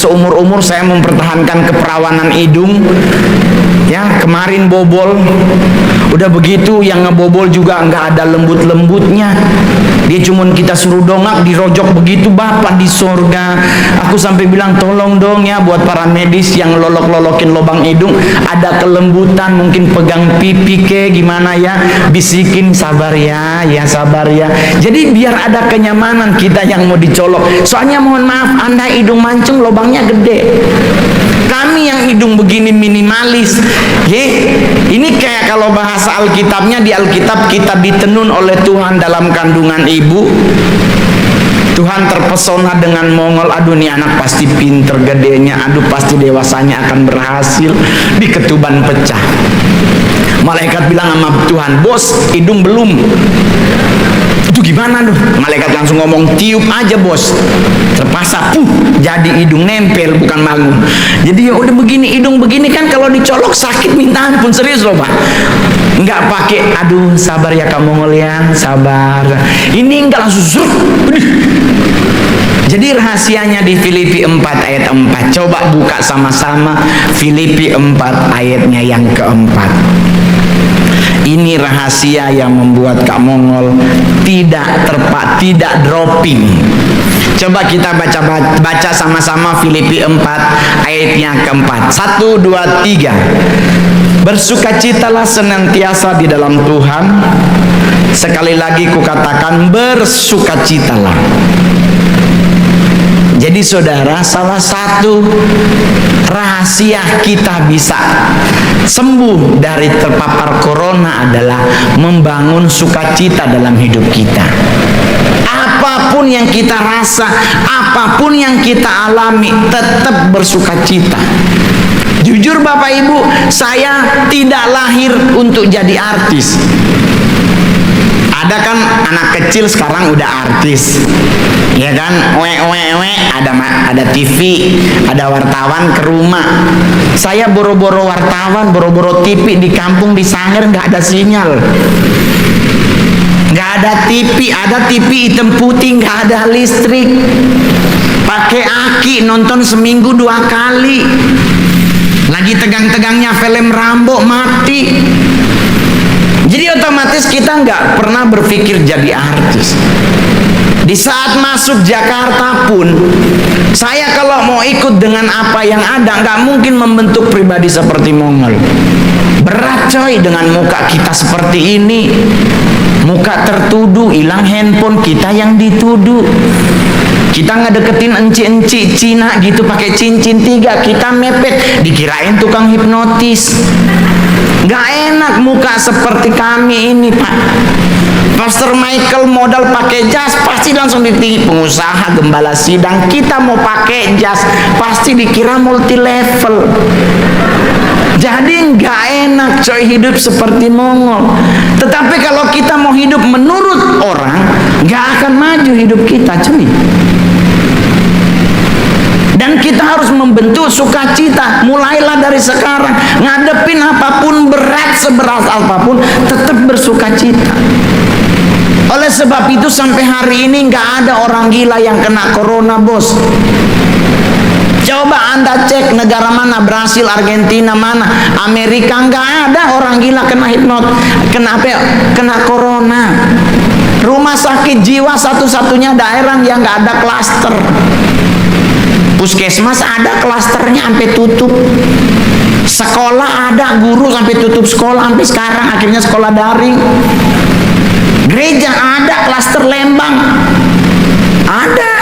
Seumur-umur saya mempertahankan keperawanan hidung. Ya, kemarin bobol. Udah begitu yang ngebobol juga nggak ada lembut-lembutnya. Dia cuman kita suruh dongak, dirojok begitu, Bapak di surga. Aku sampai bilang tolong dong ya buat para medis yang lolok-lolokin lubang hidung, ada kelembutan, mungkin pegang pipi ke gimana ya, bisikin sabar ya, ya sabar ya. Jadi biar ada kenyamanan kita yang mau dicolok. Soalnya mohon maaf, Anda hidung mancung lubangnya gede. Kami yang hidung begini minimalis. Ini kayak kalau bahasa Alkitabnya, di Alkitab kita ditenun oleh Tuhan dalam kandungan ibu. Tuhan terpesona dengan Mongol. Aduh, nih anak pasti pinter gedenya. Aduh, pasti dewasanya akan berhasil. Di ketuban pecah. Malaikat bilang sama Tuhan, bos, hidung belum. Itu gimana tuh? Malaikat langsung ngomong, tiup aja bos. Terpaksa, jadi hidung nempel, bukan bangun. Jadi ya udah begini, hidung begini kan kalau dicolok sakit minta ampun, serius loh Pak. Nggak pakai, aduh sabar ya kamu ngeliat, sabar. Ini enggak langsung zruk. Jadi rahasianya di Filipi 4 ayat 4. Coba buka sama-sama Filipi 4 ayatnya yang keempat. Ini rahasia yang membuat Kak Mongol tidak dropping. Coba kita baca sama-sama Filipi 4 ayatnya keempat. 1, 2, 3. Bersukacitalah senantiasa di dalam Tuhan. Sekali lagi kukatakan, bersukacitalah. Jadi saudara, salah satu rahasia kita bisa sembuh dari terpapar corona adalah membangun sukacita dalam hidup kita. Apapun yang kita rasa, apapun yang kita alami, tetap bersukacita. Jujur Bapak Ibu, saya tidak lahir untuk jadi artis. Ada kan anak kecil sekarang udah artis, ya kan? Ada TV, ada wartawan ke rumah. Saya boro-boro wartawan, boro-boro TV di kampung di Sangir nggak ada sinyal, nggak ada TV, ada TV hitam putih, nggak ada listrik. Pakai aki, nonton seminggu 2 kali. Lagi tegang-tegangnya film Rambo mati. Jadi otomatis kita nggak pernah berpikir jadi artis. Di saat masuk Jakarta pun, saya kalau mau ikut dengan apa yang ada, nggak mungkin membentuk pribadi seperti Mongol. Berat coy dengan muka kita seperti ini. Muka tertuduh, hilang handphone, kita yang dituduh. Kita ngedeketin enci-enci Cina gitu pakai cincin 3, kita mepet, dikirain tukang hipnotis. Nggak enak muka seperti kami ini Pak. Pastor Michael modal pakai jas, pasti langsung ditipu. Pengusaha, gembala sidang, kita mau pakai jas, pasti dikira multi level. Jadi nggak enak coy hidup seperti Mongol. Tetapi kalau kita mau hidup menurut orang, nggak akan maju hidup kita coy. Dan kita harus membentuk sukacita. Mulailah dari sekarang. Ngadepin apapun berat, seberat apapun, tetap bersukacita. Oleh sebab itu sampai hari ini nggak ada orang gila yang kena corona bos. Coba Anda cek negara mana, Brasil, Argentina mana, Amerika, nggak ada orang gila kena kena corona. Rumah sakit jiwa satu-satunya daerah yang nggak ada klaster. Puskesmas ada klasternya sampai tutup. Sekolah ada, guru sampai tutup sekolah sampai sekarang, akhirnya sekolah daring. Gereja ada klaster Lembang. Ada,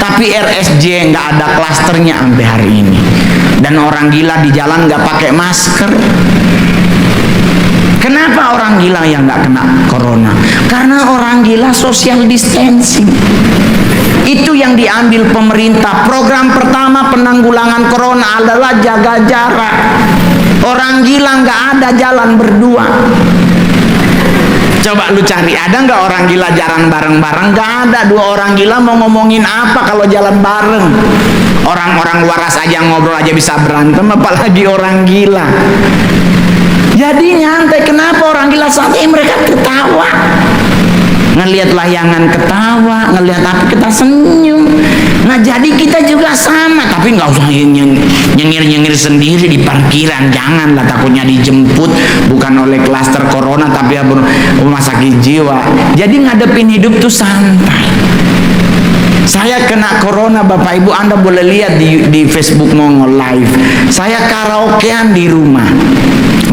tapi RSJ nggak ada klasternya sampai hari ini. Dan orang gila di jalan nggak pakai masker. Kenapa orang gila yang nggak kena corona? Karena orang gila social distancing. Itu yang diambil pemerintah. Program pertama penanggulangan corona adalah jaga jarak. Orang gila nggak ada jalan berdua. Coba lu cari, ada nggak orang gila jalan bareng-bareng? Nggak ada. 2 orang gila mau ngomongin apa kalau jalan bareng? Orang-orang waras aja ngobrol aja bisa berantem, apalagi orang gila. Jadi nyantai. Kenapa orang gila saat ini mereka ketawa? ngelihat layangan ketawa, ngelihat apa kita senyum. Nah jadi kita juga sama, tapi nggak usah nyengir-nyengir sendiri di parkiran, janganlah, takutnya dijemput bukan oleh klaster corona tapi rumah sakit jiwa. Jadi ngadepin hidup tuh santai. Saya kena corona, Bapak Ibu, Anda boleh lihat di Facebook Mongol Live. Saya karaokean di rumah.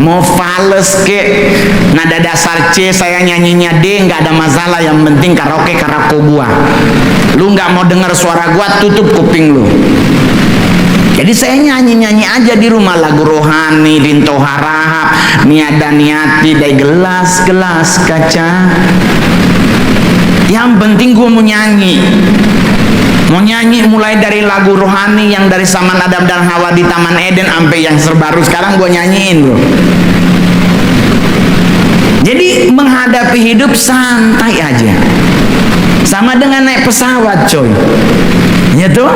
Mau fales ke nada dasar C, saya nyanyinya D, nggak ada masalah. Yang penting karaoke gua. Lu nggak mau dengar suara gua, tutup kuping lu. Jadi saya nyanyi-nyanyi aja di rumah lagu rohani, Rinto Harahap, Niada Niati, dari gelas-gelas kaca. Yang penting gue mau nyanyi mulai dari lagu rohani yang dari zaman Adam dan Hawa di Taman Eden sampai yang terbaru sekarang gue nyanyiin, bro. Jadi menghadapi hidup santai aja, sama dengan naik pesawat, coy. Ya tuh,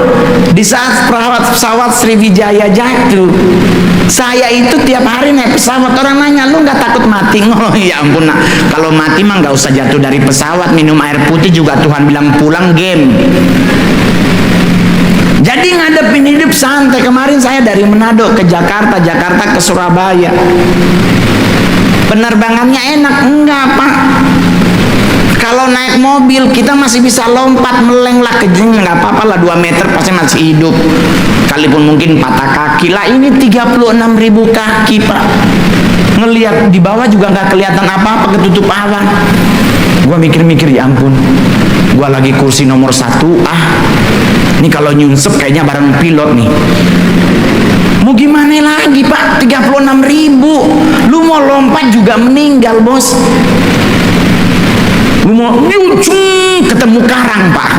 di saat pesawat Sriwijaya jatuh, saya itu tiap hari naik pesawat. Orang nanya, lu nggak takut mati? Oh ya ampun, nah, kalau mati mah nggak usah jatuh dari pesawat, minum air putih juga Tuhan bilang pulang game. Jadi ngadepin hidup santai. Kemarin saya dari Manado ke Jakarta, Jakarta ke Surabaya. Penerbangannya enak? Enggak, Pak. Kalau naik mobil kita masih bisa lompat, meleng lah, kejeng, nggak apa-apa lah, 2 meter pasti masih hidup. Kalaupun mungkin patah kaki lah. Ini 36.000 kaki, Pak. Ngelihat di bawah juga nggak kelihatan apa-apa, ketutup awan. Gua mikir-mikir, ya ampun, gua lagi kursi nomor 1. Ini kalau nyunsep kayaknya bareng pilot nih. Mau gimana lagi, Pak? 36.000. Lu mau lompat juga meninggal, bos. Lu mau ketemu karang, Pak.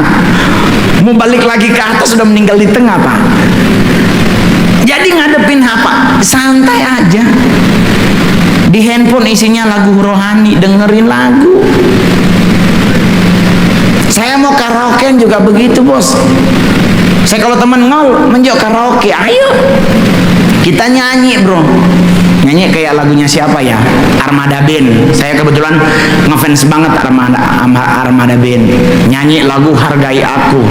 Mau balik lagi ke atas sudah meninggal di tengah, Pak. Jadi ngadepin apa? Santai aja. Di handphone isinya lagu rohani, dengerin lagu. Saya mau karaoke juga begitu, bos. Saya kalau temen ngol menjok karaoke, ayo kita nyanyi, bro. Nyanyi kayak lagunya siapa ya? Armada Band. Saya kebetulan ngefans banget Armada Band. Nyanyi lagu Hargai Aku.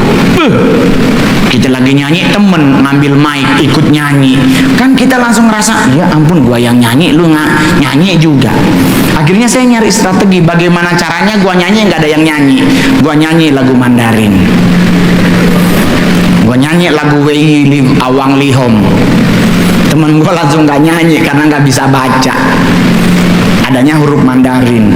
Kita lagi nyanyi, temen ngambil mic ikut nyanyi. Kan kita langsung ngerasa, ya ampun, gua yang nyanyi, lu nggak nyanyi juga. Akhirnya saya nyari strategi bagaimana caranya gua nyanyi nggak ada yang nyanyi. Gua nyanyi lagu Mandarin. Gua nyanyi lagu Wei Awang Lihom. Temen gue langsung gak nyanyi karena gak bisa baca, adanya huruf Mandarin.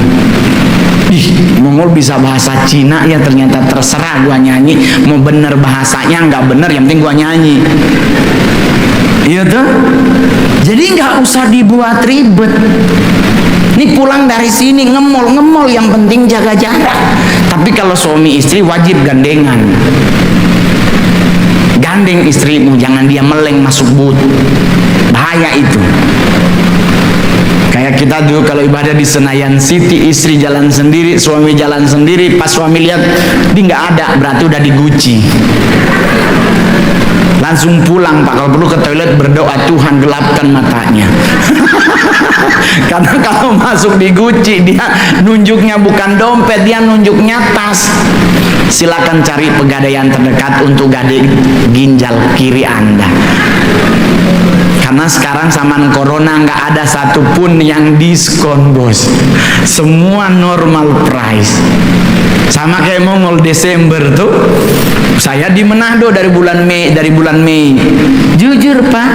Mongol bisa bahasa Cina ya, ternyata terserah gue nyanyi. Mau bener bahasanya nggak bener, yang penting gue nyanyi. Iya tuh. Jadi nggak usah dibuat ribet. Ini pulang dari sini ngemol, yang penting jaga jarak. Tapi kalau suami istri wajib gandengan. Gandeng istrimu, jangan dia meleng masuk but. Bahaya itu. Kayak kita dulu kalau ibadah di Senayan City, istri jalan sendiri, suami jalan sendiri. Pas suami lihat dia nggak ada, berarti udah diguci. Langsung pulang, Pak. Kalau perlu ke toilet berdoa, Tuhan gelapkan matanya. Karena kalau masuk diguci, dia nunjuknya bukan dompet, dia nunjuknya tas. Silakan cari pegadaian terdekat untuk gade ginjal kiri Anda. Karena sekarang zaman corona nggak ada satupun yang diskon, bos. Semua normal price. Sama kayak Mongol Desember tuh. Saya di Manado dari bulan Mei. Jujur, Pak,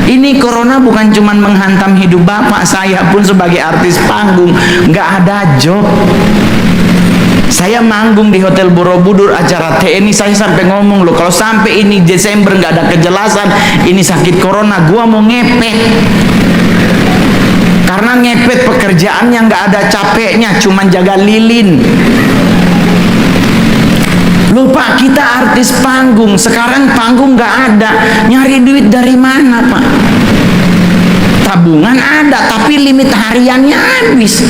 ini corona bukan cuma menghantam hidup Bapak, saya pun sebagai artis panggung nggak ada job. Saya manggung di Hotel Borobudur acara TNI, saya sampai ngomong, loh kalau sampai ini Desember nggak ada kejelasan, ini sakit corona, gua mau ngepet. Karena ngepet pekerjaannya nggak ada capeknya, cuman jaga lilin. Lupa kita artis panggung, sekarang panggung nggak ada, nyari duit dari mana, Pak? Tabungan ada, tapi limit hariannya habis.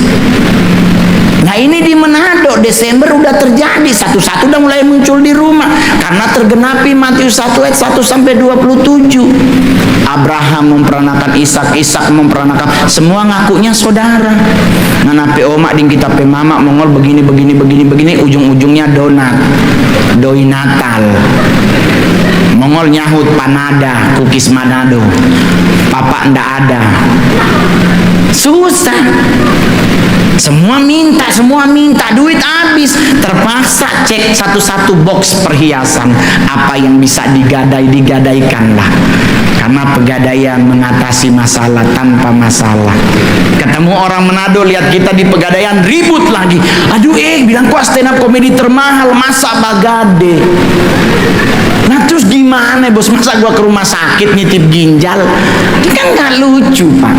Nah ini di Manado Desember udah terjadi, satu-satu udah mulai muncul di rumah karena tergenapi Matius 1 ayat 1 sampai 27. Abraham memperanakan Ishak, Ishak memperanakan, semua ngakunya saudara. Nganape omak ding kita pe mama Mongol begini, ujung-ujungnya doi Natal. Mongol nyahut panada, kukis Manado, papa ndak ada. Susah. Semua minta, duit habis. Terpaksa cek satu-satu box perhiasan, apa yang bisa digadaikan lah. Karena pegadaian mengatasi masalah tanpa masalah. Ketemu orang Manado, lihat kita di pegadaian, ribut lagi. Aduh bilang kok stand up komedi termahal, masa bagade. Nah terus gimana bos, masa gua ke rumah sakit nitip ginjal? Ini kan gak lucu pak.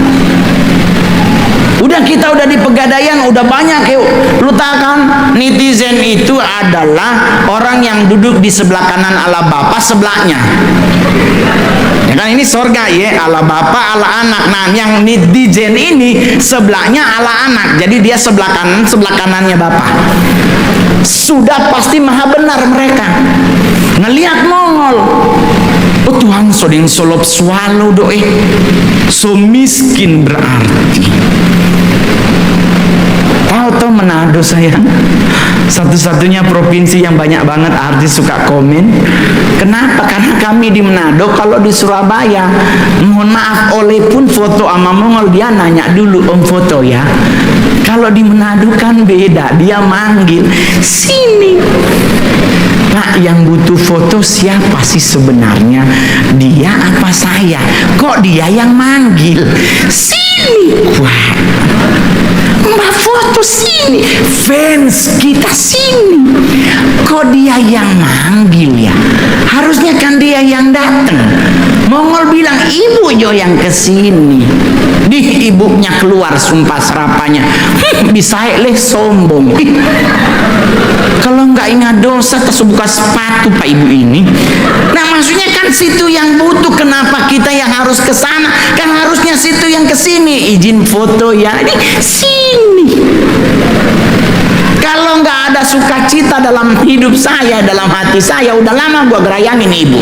Kita udah di pegadaian, udah banyak yuk. Lu tahu kan, netizen itu adalah orang yang duduk di sebelah kanan ala bapak, sebelahnya. Ya kan ini sorga ya, ala bapak, ala anak. Nah yang netizen ini sebelahnya ala anak. Jadi dia sebelah kanan, sebelah kanannya bapak. Sudah pasti maha benar mereka. Ngelihat Mongol. Oh Tuhan sodeng solop swallow doe. So miskin berarti. Tahu Manado saya satu-satunya provinsi yang banyak banget artis suka komen. Kenapa? Karena kami di Manado, kalau di Surabaya mohon maaf oleh pun foto sama Mongol dia nanya dulu om foto ya. Kalau di Manado kan beda, dia manggil sini. Pak yang butuh foto siapa sih sebenarnya? Dia apa saya? Kok dia yang manggil? Sini. Wah. Mbak foto sini, fans kita sini. Kok dia yang manggil ya? Harusnya kan dia yang datang. Mongol bilang ibu jo yang kesini. Di ibunya keluar sumpah serapanya. Bisa leh sombong. Kalau nggak ingat dosa terus buka sepatu pak ibu ini. Nah maksudnya kan situ yang butuh, kenapa kita yang harus ke sana? Kan harusnya situ yang kesini. Izin foto ya, ini sini. Kalau nggak ada sukacita dalam hidup saya, dalam hati saya, udah lama gua gerayangin ibu.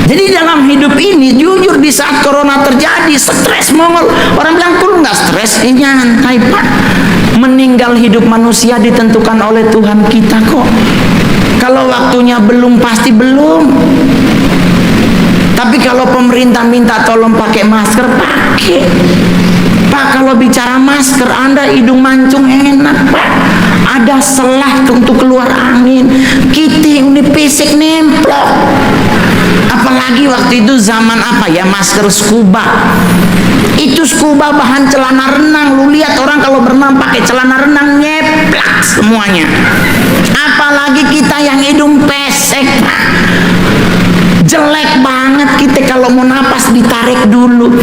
Jadi dalam hidup ini jujur di saat corona terjadi stres Mongol. Orang bilang kok nggak stres? Nyantai pak. Meninggal hidup manusia ditentukan oleh Tuhan kita kok. Kalau waktunya belum pasti belum. Tapi kalau pemerintah minta tolong pakai masker, pakai. Pak kalau bicara masker, Anda hidung mancung enak pak. Ada selah untuk keluar angin. Kita ini pesek nemplok. Apalagi waktu itu zaman apa ya, masker scuba. Itu scuba bahan celana renang. Lu lihat orang kalau berenang pakai celana renang nyeplak semuanya. Apalagi kita yang hidung pesek pak. Jelek banget kita kalau mau napas ditarik dulu,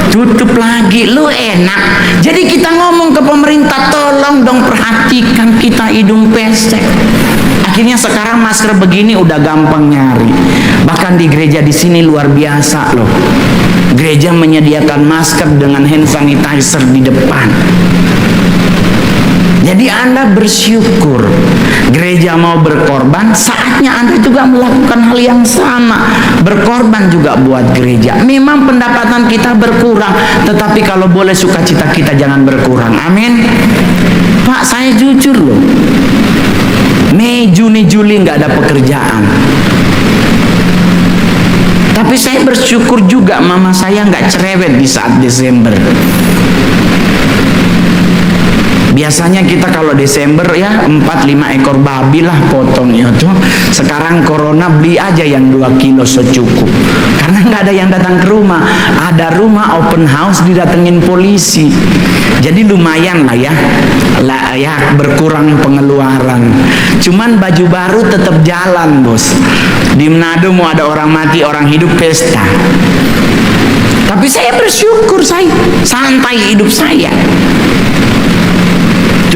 tutup lagi, lu enak. Jadi kita ngomong ke pemerintah, tolong dong perhatikan kita hidung pesek. Akhirnya sekarang masker begini udah gampang nyari. Bahkan di gereja di sini luar biasa loh. Gereja menyediakan masker dengan hand sanitizer di depan. Jadi Anda bersyukur. Gereja mau berkorban, saatnya Anda juga melakukan hal yang sama. Berkorban juga buat gereja. Memang pendapatan kita berkurang, tetapi kalau boleh sukacita kita jangan berkurang. Amin. Pak, saya jujur loh. Mei, Juni, Juli nggak ada pekerjaan. Tapi saya bersyukur juga mama saya nggak cerewet di saat Desember. Biasanya kita kalau Desember ya 4-5 ekor babi lah potongnya tuh. Sekarang corona beli aja yang 2 kilo secukup. Karena nggak ada yang datang ke rumah. Ada rumah open house didatengin polisi. Jadi lumayan lah ya berkurang pengeluaran. Cuman baju baru tetap jalan bos. Di Manado mau ada orang mati orang hidup pesta. Tapi saya bersyukur, saya santai hidup saya.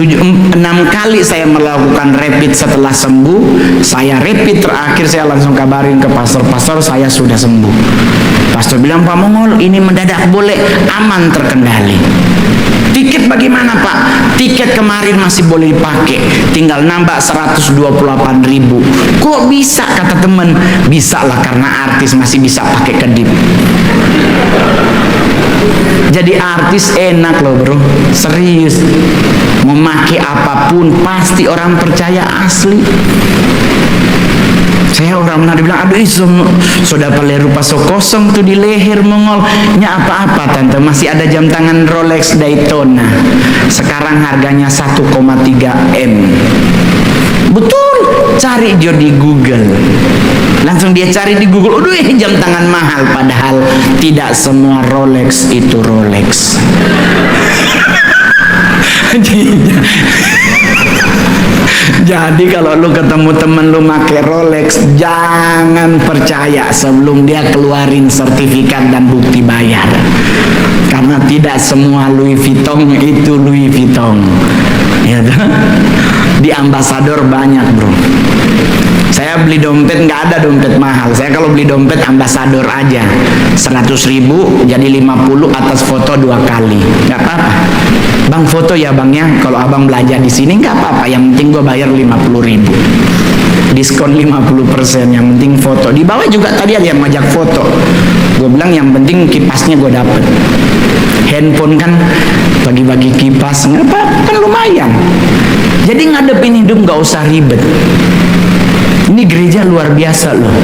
6 kali saya melakukan rapid setelah sembuh. Saya rapid terakhir saya langsung kabarin ke pastor, saya sudah sembuh. Pastor bilang, Pak Mongol ini mendadak boleh, aman terkendali. Tiket bagaimana Pak? Tiket kemarin masih boleh dipakai, tinggal nambah 128.000. Kok bisa? Kata temen, bisa lah karena artis masih bisa pakai kedip. Jadi artis enak loh bro, serius. Memakai apapun pasti orang percaya asli. Saya orang pernah dibilang, aduh sudah paling rupa so kosong tuh di leher mongol. Nya apa-apa tante, masih ada jam tangan Rolex Daytona. Sekarang harganya 1,3 M. Betul, cari dia di Google. Langsung dia cari di Google, aduh jam tangan mahal. Padahal tidak semua Rolex itu Rolex. Jadi kalau lu ketemu temen lu make Rolex, jangan percaya sebelum dia keluarin sertifikat dan bukti bayar. Karena tidak semua Louis Vuitton itu Louis Vuitton. Ya, di ambasador banyak bro. Saya beli dompet nggak ada dompet mahal. Saya kalau beli dompet ambasador aja 100.000 jadi 50 atas foto 2 kali. Nggak apa-apa. Bang foto ya bangnya. Kalau abang belajar di sini nggak apa-apa. Yang penting gue bayar 50.000. Diskon 50%. Yang penting foto. Di bawah juga tadi ada yang ngajak foto. Gue bilang yang penting kipasnya gue dapet. Handphone kan bagi-bagi kipas nggak apa-apa kan lumayan. Jadi ngadepin hidup nggak usah ribet. Ini gereja luar biasa loh.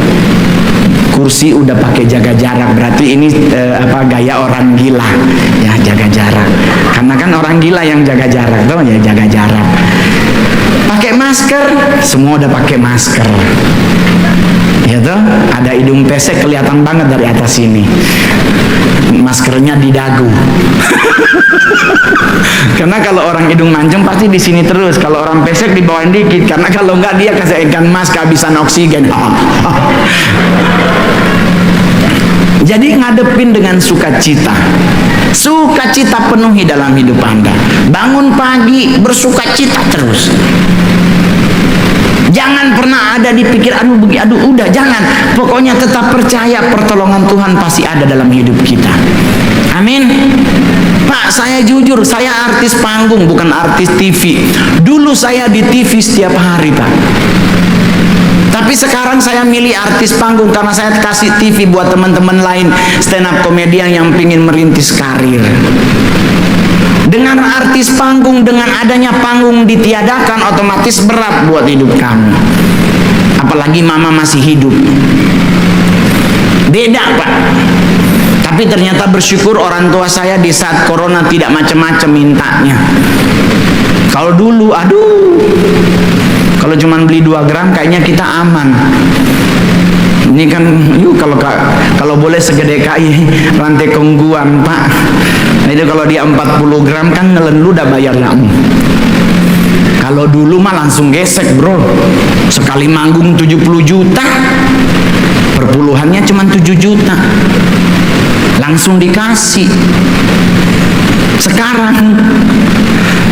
Kursi udah pakai jaga jarak, berarti ini gaya orang gila ya, jaga jarak. Karena kan orang gila yang jaga jarak, tau ya, jaga jarak. Pakai masker, semua udah pakai masker. Ya tuh, ada hidung pesek kelihatan banget dari atas sini. Maskernya di dagu. Karena kalau orang hidung mancung pasti di sini terus. Kalau orang pesek dibawain dikit. Karena kalau enggak dia kasih ikan mas kehabisan oksigen. Jadi ngadepin dengan sukacita. Sukacita penuhi dalam hidup Anda. Bangun pagi bersukacita terus. Jangan pernah ada dipikir aduh udah, jangan. Pokoknya tetap percaya pertolongan Tuhan pasti ada dalam hidup kita. Amin. Pak, saya jujur, saya artis panggung bukan artis TV. Dulu saya di TV setiap hari Pak. Tapi sekarang saya milih artis panggung karena saya kasih TV buat teman-teman lain stand up komedian yang pingin merintis karir. Dengan artis panggung, dengan adanya panggung ditiadakan, otomatis berat buat hidup kami. Apalagi mama masih hidup. Beda Pak. Tapi ternyata bersyukur orang tua saya di saat corona tidak macam-macam mintanya. Kalau dulu, kalau cuman beli 2 gram kayaknya kita aman. Ini kan, kalau boleh segede KI rantai kongguan Pak. Nah itu kalau dia 40 gram kan nelen lu udah bayar lamu. Kalau dulu mah langsung gesek bro. Sekali manggung 70 juta. Perpuluhannya cuma 7 juta. Langsung dikasih. Sekarang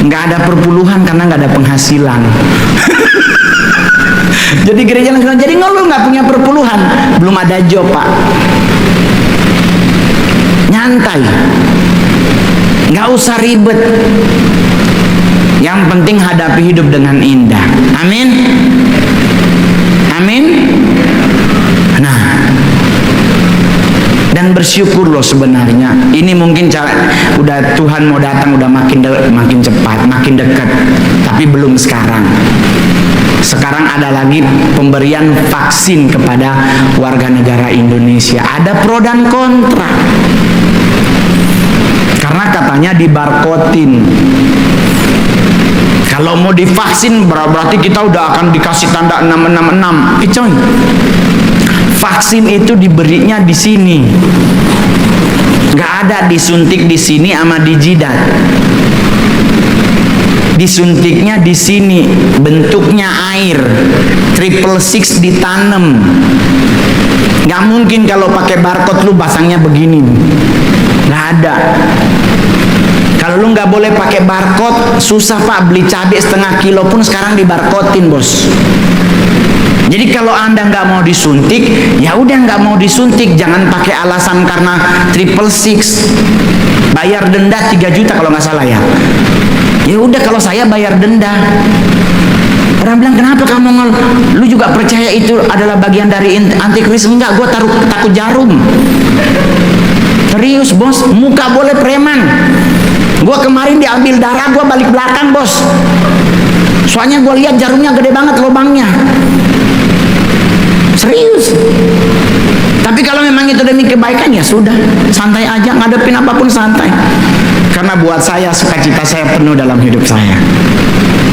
nggak ada perpuluhan karena nggak ada penghasilan. Jadi gereja langsung jadi ngeluh nggak punya perpuluhan, belum ada job Pak. Nyantai, nggak usah ribet. Yang penting hadapi hidup dengan indah. Amin. Amin. Nah, dan bersyukur loh sebenarnya. Ini mungkin udah Tuhan mau datang udah makin cepat, makin dekat. Tapi belum sekarang. Sekarang ada lagi pemberian vaksin kepada warga negara Indonesia. Ada pro dan kontra. Karena katanya dibarkodin. Kalau mau divaksin berarti kita udah akan dikasih tanda 666. Coy. Vaksin itu diberinya di sini. Nggak ada disuntik di sini sama di jidat. Disuntiknya di sini, bentuknya air, 666 ditanam. Nggak mungkin kalau pakai barcode lu pasangnya begini, nggak ada. Kalau lu nggak boleh pakai barcode, susah Pak, beli cabai setengah kilo pun sekarang dibarkodin bos. Jadi kalau Anda nggak mau disuntik, ya udah nggak mau disuntik, jangan pakai alasan karena 666. bayar denda 3 juta kalau nggak salah ya. Ya udah, kalau saya bayar denda. Orang bilang, kenapa kamu lu juga percaya itu adalah bagian dari antikris? Enggak, gue takut jarum. Serius bos, muka boleh preman. Gue kemarin diambil darah, gue balik belakang bos. Soalnya gue lihat jarumnya gede banget lubangnya. Serius. Tapi kalau memang itu demi kebaikan, ya sudah, santai aja, ngadepin apapun santai. Karena buat saya, sukacita saya penuh dalam hidup saya.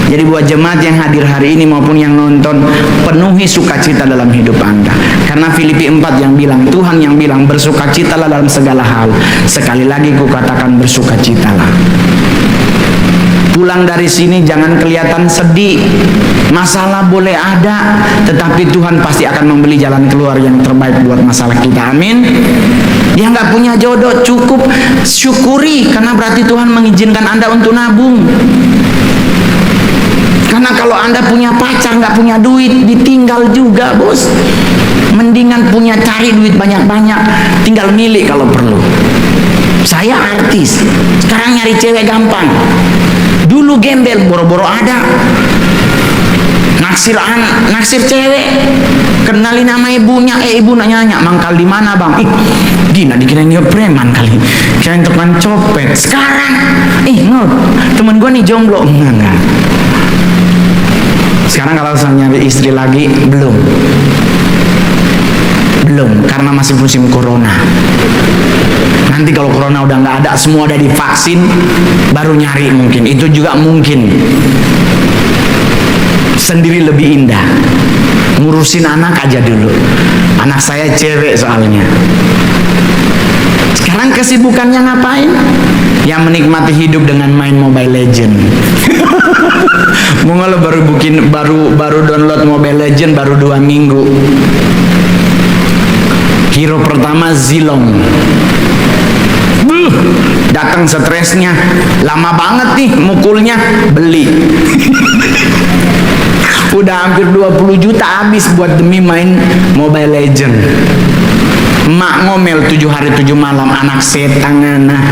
Jadi buat jemaat yang hadir hari ini maupun yang nonton, penuhi sukacita dalam hidup Anda. Karena Filipi 4 yang bilang, Tuhan yang bilang, bersukacitalah dalam segala hal. Sekali lagi kukatakan, bersukacitalah. Pulang dari sini jangan kelihatan sedih. Masalah boleh ada, tetapi Tuhan pasti akan membeli jalan keluar yang terbaik buat masalah kita. Amin. Dia nggak punya jodoh, cukup syukuri, karena berarti Tuhan mengizinkan Anda untuk nabung. Karena kalau Anda punya pacar nggak punya duit, ditinggal juga bos. Mendingan punya, cari duit banyak-banyak, tinggal milik kalau perlu. Saya artis, sekarang nyari cewek gampang. Dulu gembel, boro-boro ada. Naksir cewek, kenalin nama ibunya, ibu nanya, mangkal di mana bang? Gina dikirain dia preman kali, kirain tukang copet. Sekarang, temen gue nih jomblo, enggak. Sekarang kalau saya nyari istri lagi, belum, karena masih musim corona. Nanti kalau corona udah nggak ada, semua udah divaksin, baru nyari mungkin. Itu juga mungkin. Sendiri lebih indah. Ngurusin anak aja dulu. Anak saya cewek soalnya. Sekarang kesibukannya ngapain? Yang menikmati hidup dengan main Mobile Legend. Mongol baru download Mobile Legend baru 2 minggu. Hero pertama Zilong. Datang stresnya, lama banget nih mukulnya, beli. Udah hampir 20 juta habis buat demi main Mobile Legend. Emak ngomel 7 hari 7 malam, anak setan anak.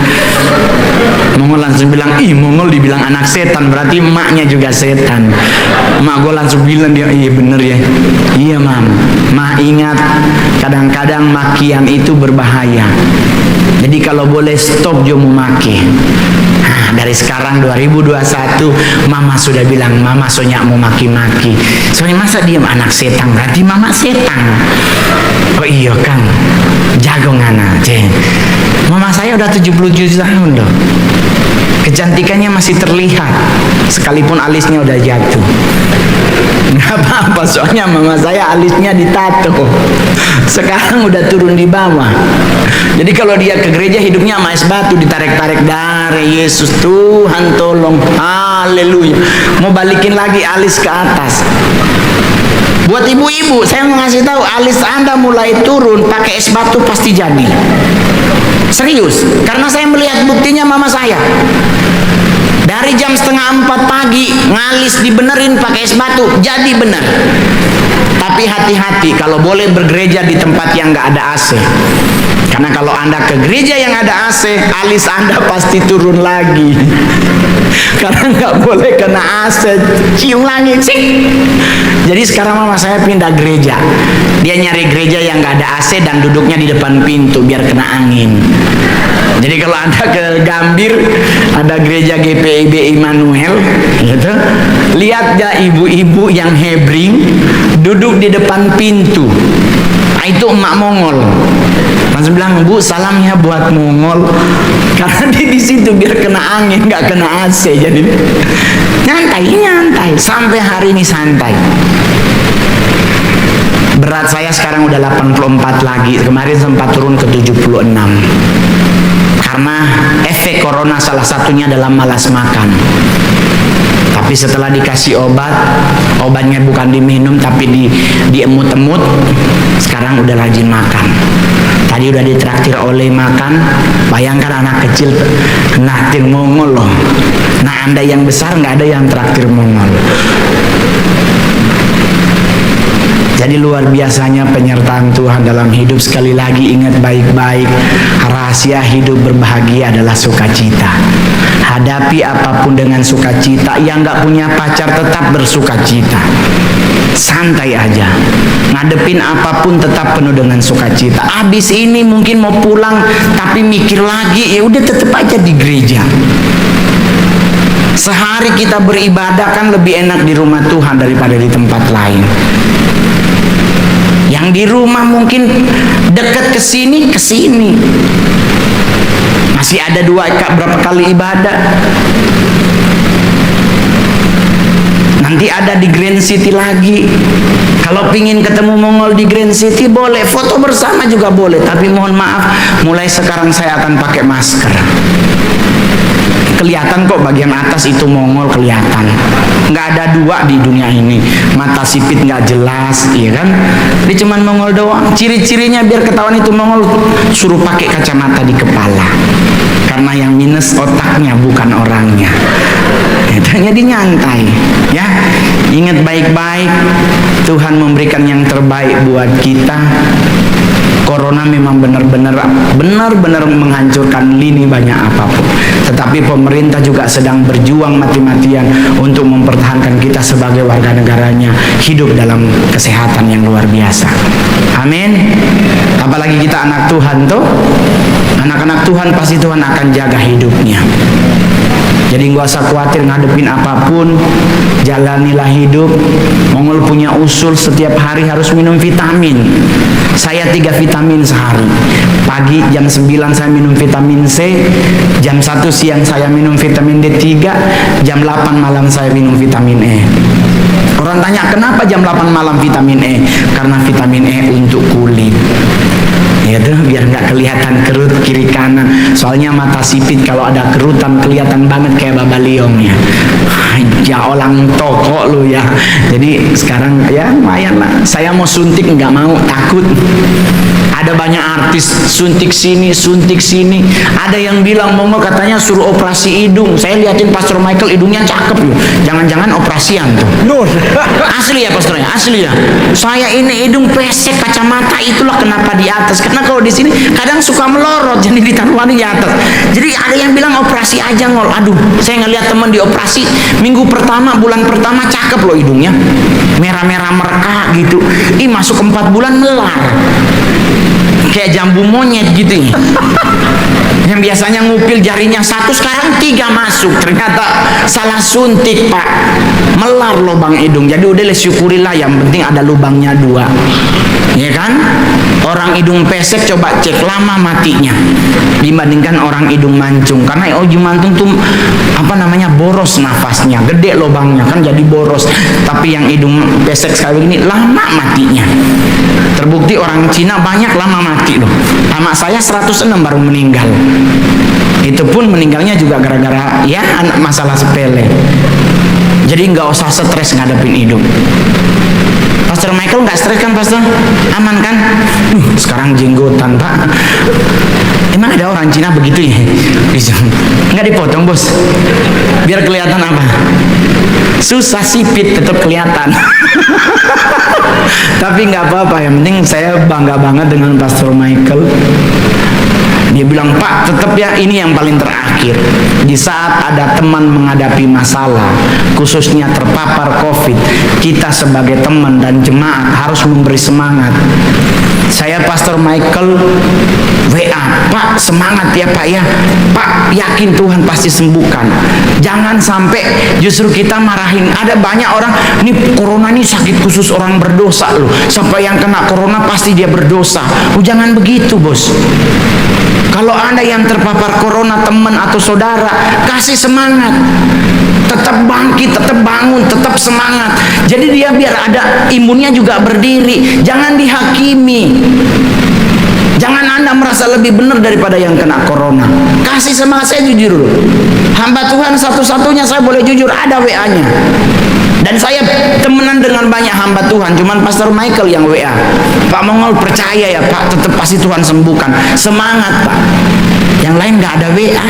Mongol langsung bilang, Mongol dibilang anak setan, berarti emaknya juga setan. Emak gue langsung bilang, dia, iya bener ya. Iya mam, ingat, kadang-kadang makian itu berbahaya. Jadi kalau boleh stop jo mau maki. Dari sekarang 2021, mama sudah bilang, mama soalnya mau maki-maki. Soalnya masa diam, anak setan, berarti mama setan. Oh iya kan, jago ngana, mama saya udah 77 tahun loh. Kecantikannya masih terlihat, sekalipun alisnya udah jatuh. Nggak apa-apa, soalnya mama saya alisnya ditato. Sekarang udah turun di bawah. Jadi kalau dia ke gereja hidupnya sama es batu, ditarik-tarik dari Yesus, Tuhan tolong, haleluya. Mau balikin lagi alis ke atas. Buat ibu-ibu, saya mau ngasih tahu, alis Anda mulai turun pakai es batu pasti jadi. Serius, karena saya melihat buktinya mama saya. Dari jam 3:30 pagi ngalis dibenerin pakai es batu, jadi bener. Tapi hati-hati kalau boleh bergereja di tempat yang nggak ada AC. Karena kalau Anda ke gereja yang ada AC, alis Anda pasti turun lagi. Karena nggak boleh kena AC, cium lagi, cik. Jadi sekarang mama saya pindah gereja. Dia nyari gereja yang nggak ada AC dan duduknya di depan pintu biar kena angin. Jadi kalau Anda ke Gambir, ada gereja GPIB Immanuel, gitu. Lihat ya ibu-ibu yang hebring duduk di depan pintu. Nah, itu emak Mongol. Langsung bilang, Bu, salamnya buat Mongol. Karena dia di situ biar kena angin, nggak kena AC. Jadi nyantai. Sampai hari ini santai. Berat saya sekarang udah 84 lagi. Kemarin sempat turun ke 76. Karena efek corona salah satunya adalah malas makan. Tapi setelah dikasih obatnya bukan diminum tapi diemut-emut, sekarang udah rajin makan. Tadi udah ditraktir oleh makan. Bayangkan anak kecil naktir Mongol loh. Nah Anda yang besar nggak ada yang traktir Mongol. Jadi luar biasanya penyertaan Tuhan dalam hidup. Sekali lagi ingat baik-baik, rahasia hidup berbahagia adalah sukacita. Hadapi apapun dengan sukacita. Yang gak punya pacar tetap bersukacita. Santai aja. Ngadepin apapun tetap penuh dengan sukacita. Abis ini mungkin mau pulang tapi mikir lagi, ya udah tetap aja di gereja. Sehari kita beribadah kan lebih enak di rumah Tuhan daripada di tempat lain. Yang di rumah mungkin dekat ke sini, masih ada berapa kali ibadah. Nanti ada di Grand City lagi. Kalau pingin ketemu Mongol di Grand City boleh, foto bersama juga boleh. Tapi mohon maaf, mulai sekarang saya akan pakai masker. Kelihatan kok bagian atas itu Mongol, kelihatan. Nggak ada dua di dunia ini. Mata sipit nggak jelas, iya kan? Dia cuman Mongol doang. Ciri-cirinya biar ketahuan itu Mongol, suruh pakai kacamata di kepala. Karena yang minus otaknya bukan orangnya. Jadi nyantai, ya. Ingat baik-baik, Tuhan memberikan yang terbaik buat kita. Corona memang benar-benar menghancurkan lini banyak apapun. Tetapi pemerintah juga sedang berjuang mati-matian untuk mempertahankan kita sebagai warga negaranya hidup dalam kesehatan yang luar biasa. Amin. Apalagi kita anak Tuhan tuh. Anak-anak Tuhan pasti Tuhan akan jaga hidupnya. Jadi nggak usah khawatir ngadepin apapun, jalanilah hidup. Mongol punya usul setiap hari harus minum vitamin. Saya 3 vitamin sehari. Pagi jam 9 saya minum vitamin C, jam 1 siang saya minum vitamin D3, jam 8 malam saya minum vitamin E. Orang tanya kenapa jam 8 malam vitamin E? Karena vitamin E untuk kulit. Ya tuh, biar nggak kelihatan kerut kiri kanan. Soalnya mata sipit kalau ada kerutan kelihatan banget kayak babaliong ya. Ya orang toko lu ya. Jadi sekarang ya lumayan lah. Saya mau suntik nggak mau, takut. Ada banyak artis suntik sini, suntik sini. Ada yang bilang mau katanya suruh operasi hidung. Saya liatin Pastor Michael hidungnya cakep loh. Jangan-jangan operasian tuh. Asli ya pastornya, asli ya. Saya ini hidung pesek, kacamata itulah kenapa di atas. Karena kalau di sini kadang suka melorot, jadi ditaruh di atas. Jadi ada yang bilang operasi aja ngol. Aduh, saya ngeliat teman dioperasi minggu pertama, bulan pertama cakep loh hidungnya, merah-merah mereka gitu. Masuk 4 bulan melar. Kayak jambu monyet gitu ya. Yang biasanya ngupil jarinya 1, sekarang 3 masuk. Ternyata salah suntik pak, melar lubang hidung. Jadi udah syukurilah, yang penting ada lubangnya 2, ya kan? Orang hidung pesek coba cek lama matinya dibandingkan orang hidung mancung. Karena hidung mancung tuh boros nafasnya, gede lubangnya kan jadi boros. Tapi yang hidung pesek sekali ini lama matinya. Terbukti orang Cina banyak lama mati loh. Sama saya 106 baru meninggal. Itu pun meninggalnya juga gara-gara ya masalah sepele. Jadi nggak usah stres ngadepin hidup. Pastor Michael nggak stres kan pastor? Aman kan? Sekarang jenggotan pak. Emang ada orang Cina begitu ya? Nggak dipotong bos. Biar kelihatan apa? Susah sipit tetap kelihatan. Tapi nggak apa-apa, yang penting saya bangga banget dengan Pastor Michael. Dia bilang, Pak, tetap ya ini yang paling terakhir. Di saat ada teman menghadapi masalah, khususnya terpapar COVID, kita sebagai teman dan jemaat harus memberi semangat. Saya Pastor Michael WA, Pak semangat ya Pak ya. Pak yakin Tuhan pasti sembuhkan. Jangan sampai justru kita marahin. Ada banyak orang, ini corona ini sakit khusus orang berdosa loh. Sampai yang kena corona pasti dia berdosa. Jangan begitu bos. Kalau Anda yang terpapar corona, teman atau saudara, kasih semangat. Tetap bangkit, tetap bangun, tetap semangat. Jadi dia biar ada imunnya juga berdiri. Jangan dihakimi. Jangan Anda merasa lebih benar daripada yang kena corona. Kasih semangat. Saya jujur loh. Hamba Tuhan satu-satunya saya boleh jujur, ada WA-nya. Dan saya temenan dengan banyak hamba Tuhan, cuman Pastor Michael yang WA. Pak Mongol percaya ya Pak, tetap pasti Tuhan sembuhkan. Semangat Pak. Yang lain nggak ada WA.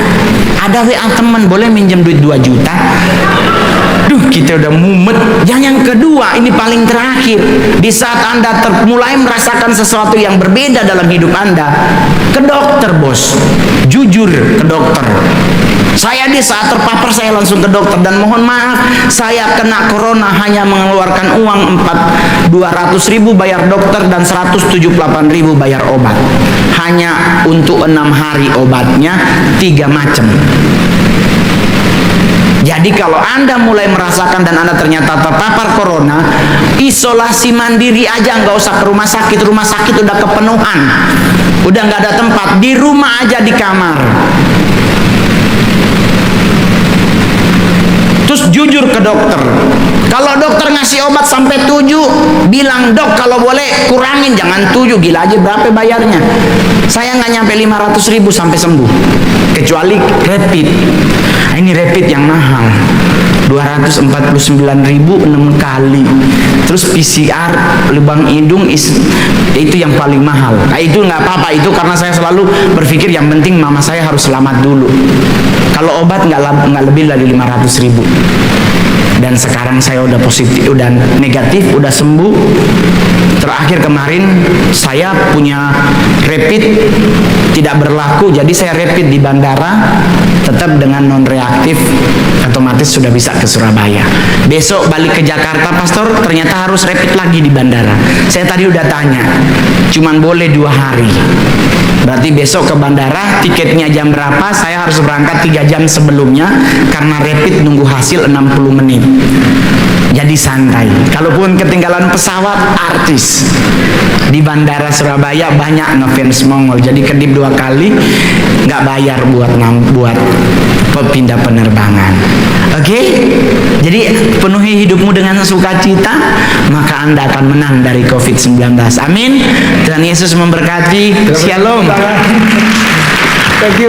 Ada WA teman, boleh minjem duit 2 juta. Aduh, kita udah mumet. Yang kedua, ini paling terakhir. Di saat Anda mulai merasakan sesuatu yang berbeda dalam hidup Anda, ke dokter, bos. Jujur ke dokter. Saya di saat terpapar, saya langsung ke dokter. Dan mohon maaf, saya kena corona hanya mengeluarkan uang 200.000 bayar dokter dan 178.000 bayar obat. Hanya untuk 6 hari obatnya 3 macam. Jadi kalau Anda mulai merasakan dan Anda ternyata terpapar corona, isolasi mandiri aja, nggak usah ke rumah sakit. Rumah sakit udah kepenuhan, udah nggak ada tempat. Di rumah aja, di kamar. Terus jujur ke dokter. Kalau dokter ngasih obat sampai 7, bilang, dok kalau boleh kurangin, jangan 7. Gila aja, berapa bayarnya? Saya nggak nyampe 500.000 sampai sembuh, kecuali rapid. Nah, ini rapid yang mahal, 249.000 6 kali. Terus PCR lubang hidung itu yang paling mahal. Nah, itu nggak apa-apa, itu karena saya selalu berpikir yang penting mama saya harus selamat dulu. Kalau obat nggak lebih dari 500.000. Dan sekarang saya udah positif, udah negatif, udah sembuh. Terakhir kemarin saya punya rapid tidak berlaku, jadi saya rapid di bandara, tetap dengan non reaktif, otomatis sudah bisa ke Surabaya. Besok balik ke Jakarta, pastor, ternyata harus rapid lagi di bandara. Saya tadi udah tanya, cuman boleh 2 hari. Berarti besok ke bandara, tiketnya jam berapa? Saya harus berangkat 3 jam sebelumnya, karena rapid nunggu hasil 60 menit. Jadi santai. Kalaupun ketinggalan pesawat, artis. Di bandara Surabaya banyak ngefans Mongol, jadi kedip 2 kali, nggak bayar buat pindah penerbangan. Oke? Jadi penuhi hidupmu dengan sukacita, maka Anda akan menang dari COVID-19. Amin. Tuhan Yesus memberkati. Shalom. Thank you.